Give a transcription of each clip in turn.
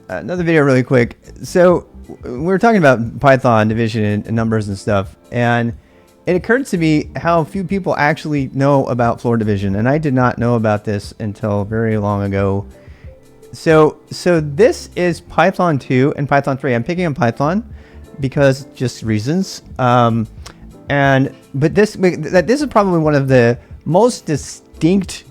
another video really quick. So we were talking about Python division and numbers and stuff, and it occurred to me how few people actually know about floor division, and I did not know about this until very long ago. So this is Python 2 and Python 3. I'm picking on Python because just reasons. But this is probably one of the most distinct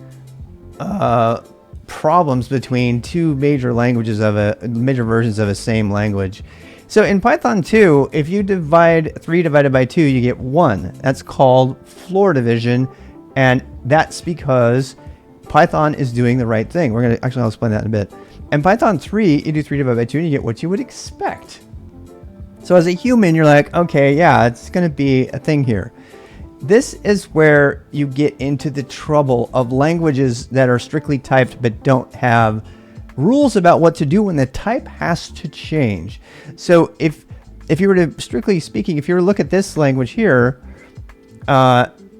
problems between two major languages major versions of a same language. So in Python 2, if you divide 3 divided by 2, you get 1. That's called floor division, and that's because Python is doing the right thing. I'll explain that in a bit. In Python 3, you do 3 divided by 2, and you get what you would expect. So as a human, you're like, okay, yeah, it's going to be a thing here. This is where you get into the trouble of languages that are strictly typed but don't have rules about what to do when the type has to change. So if you were to, strictly speaking, if you were to look at this language here,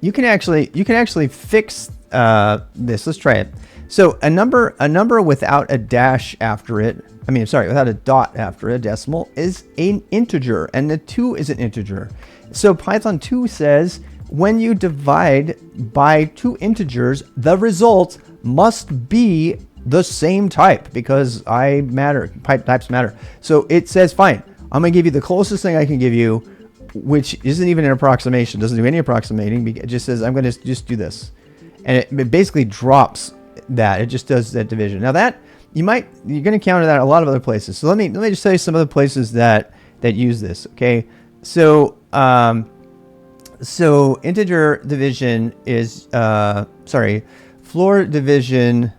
you can actually fix this. Let's try it. So a number without a dash after it, without a dot after a decimal, is an integer, and the 2 is an integer. So Python 2 says when you divide by 2 integers, the result must be the same type, because types matter. So it says, fine, I'm gonna give you the closest thing I can give you, which isn't even an approximation, doesn't do any approximating. It just says I'm gonna just do this, and it basically drops that. It just does that division. Now that you're gonna counter that a lot of other places. So let me just tell you some other places that use this. Okay, so integer division is floor division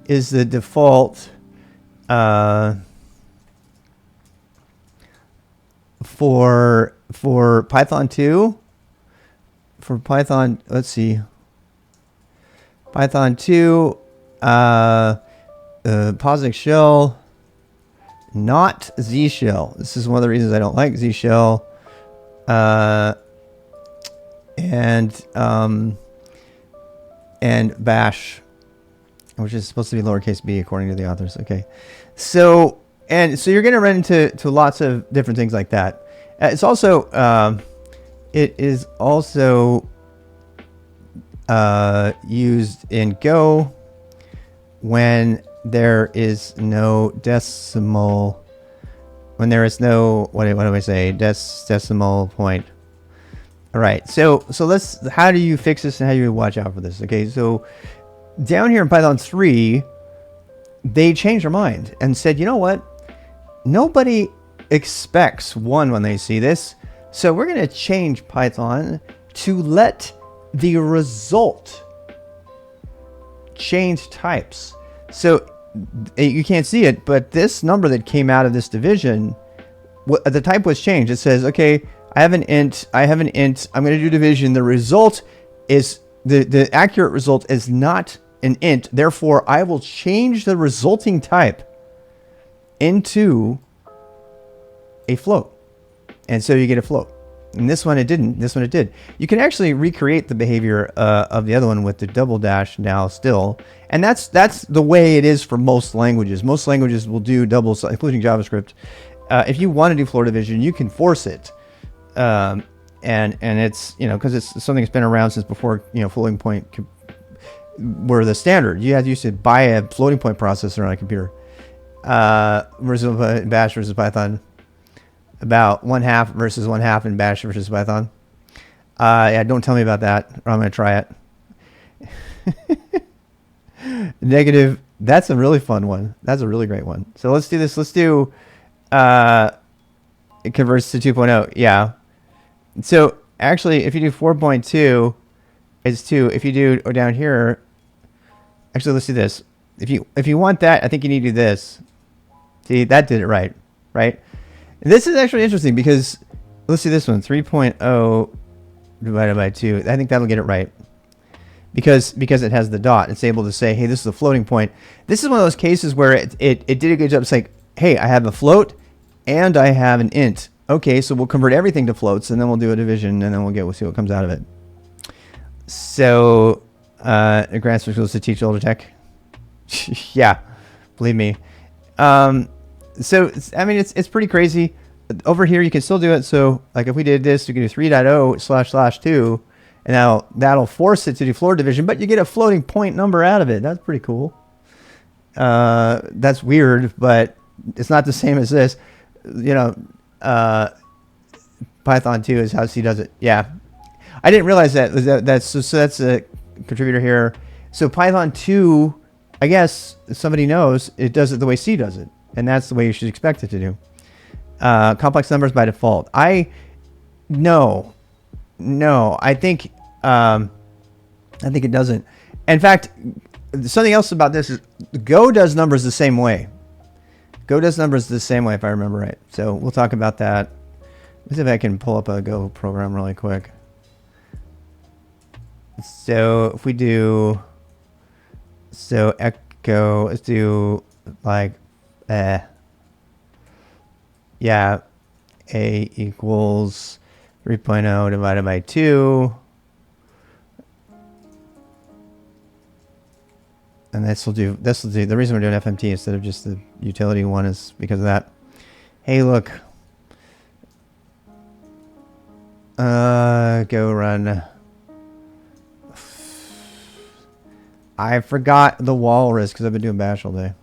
is the default for Python 2. For Python, let's see, Python 2, POSIX Shell, not Z Shell. This is one of the reasons I don't like Z Shell. And bash, which is supposed to be lowercase b according to the authors. Okay, so you're going to run into lots of different things like that. It's also it is also used in Go when there is no decimal, when there is no decimal point. All right, so how do you fix this and how do you watch out for this? Okay, so down here in Python 3, they changed their mind and said, you know what? Nobody expects 1 when they see this. So we're going to change Python to let the result change types. So you can't see it, but this number that came out of this division, the type was changed. It says, okay, I have an int, I'm going to do division. The result is, the accurate result is not an int. Therefore, I will change the resulting type into a float. And so you get a float. And this one it didn't. This one it did. You can actually recreate the behavior of the other one with the double dash now still. And that's the way it is for most languages. Most languages will do doubles, including JavaScript. If you want to do floor division, you can force it. And it's, because it's something that's been around since before, floating point were the standard. You used to buy a floating point processor on a computer. Versus Bash versus Python. About 1/2 versus 1/2 in Bash versus Python. Yeah, don't tell me about that, or I'm going to try it. Negative. That's a really fun one. That's a really great one. So let's do this. Let's do it converts to 2.0. Yeah. So actually, if you do 4.2, it's 2. If you do down here, actually, let's do this. If you want that, I think you need to do this. See, that did it right, right? This is actually interesting because let's see this one, 3.0 divided by 2. I think that'll get it right because it has the dot. It's able to say, hey, this is a floating point. This is one of those cases where it did a good job. It's like, hey, I have a float and I have an int. Okay, so we'll convert everything to floats and then we'll do a division and then we'll see what comes out of it. So, grants for schools to teach older tech. Yeah, believe me. So I mean, it's pretty crazy. Over here, you can still do it. So like if we did this, you can do 3.0//2, and now that'll force it to do floor division, but you get a floating point number out of it. That's pretty cool. That's weird, but it's not the same as this. You know, Python 2 is how C does it. Yeah, I didn't realize that. So that's a contributor here. So Python 2, I guess somebody knows it does it the way C does it, and that's the way you should expect it to do. Complex numbers by default. No, I think it doesn't. In fact, something else about this is Go does numbers the same way. Go does numbers the same way, if I remember right. So we'll talk about that. Let's see if I can pull up a Go program really quick. So if we do, so echo, let's do like, yeah, A equals 3.0 divided by 2. And this will do, the reason we're doing FMT instead of just the utility one is because of that. Hey, look. Go run. I forgot the walrus because I've been doing bash all day.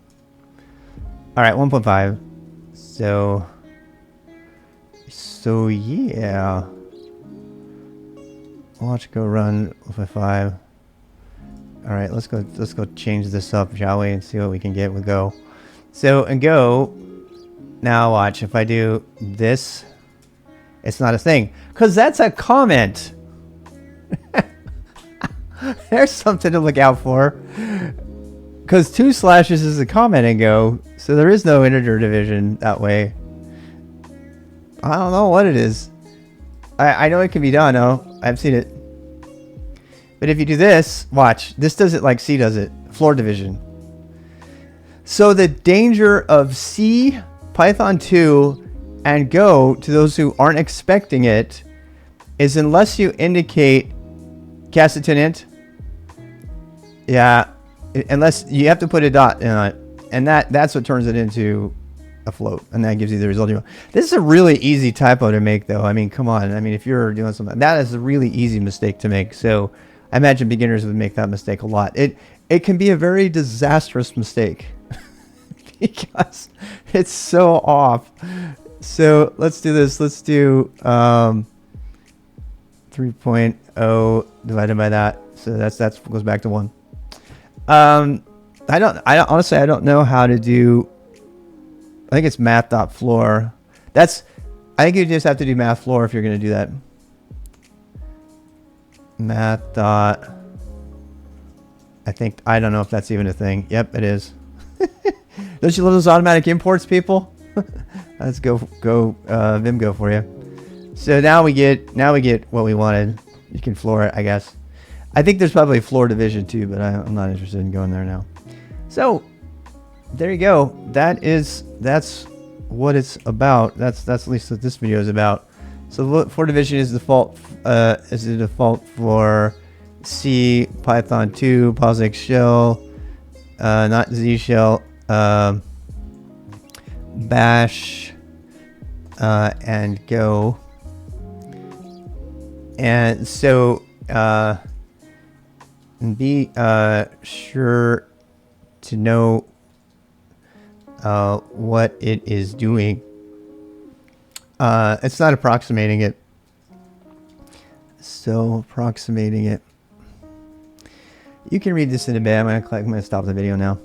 All right, 1.5. So yeah. Watch go run 1.5. All right, let's go change this up, shall we, and see what we can get with Go. So in Go, now watch, if I do this, it's not a thing, because that's a comment. There's something to look out for, because 2 slashes is a comment in Go, so there is no integer division that way. I don't know what it is. I know it can be done, though. I've seen it. But if you do this, watch. This does it like C does it. Floor division. So the danger of C, Python 2, and Go, to those who aren't expecting it, is unless you indicate cast it to an int. Yeah. Unless you have to put a dot in it. And that's what turns it into a float. And that gives you the result you want. This is a really easy typo to make, though. I mean, come on. I mean, if you're doing something, that is a really easy mistake to make. So I imagine beginners would make that mistake a lot. It can be a very disastrous mistake because it's so off. So let's do this. Let's do 3.0 divided by that. So that goes back to 1. I honestly, I don't know how to do. I think it's math.floor. I think you just have to do math floor if you're going to do that. Math dot. I don't know if that's even a thing. Yep, it is. Don't you love those automatic imports, people? Let's go Vim Go for you. So now we get what we wanted. You can floor it, I guess. I think there's probably floor division too, but I'm not interested in going there now. So there you go. That's what it's about. That's at least what this video is about. So floor division is the default for C, Python 2, POSIX Shell, not Z Shell, Bash, and Go. And so be sure to know what it is doing. It's not approximating it. So approximating it. You can read this in a bit. I'm gonna stop the video now.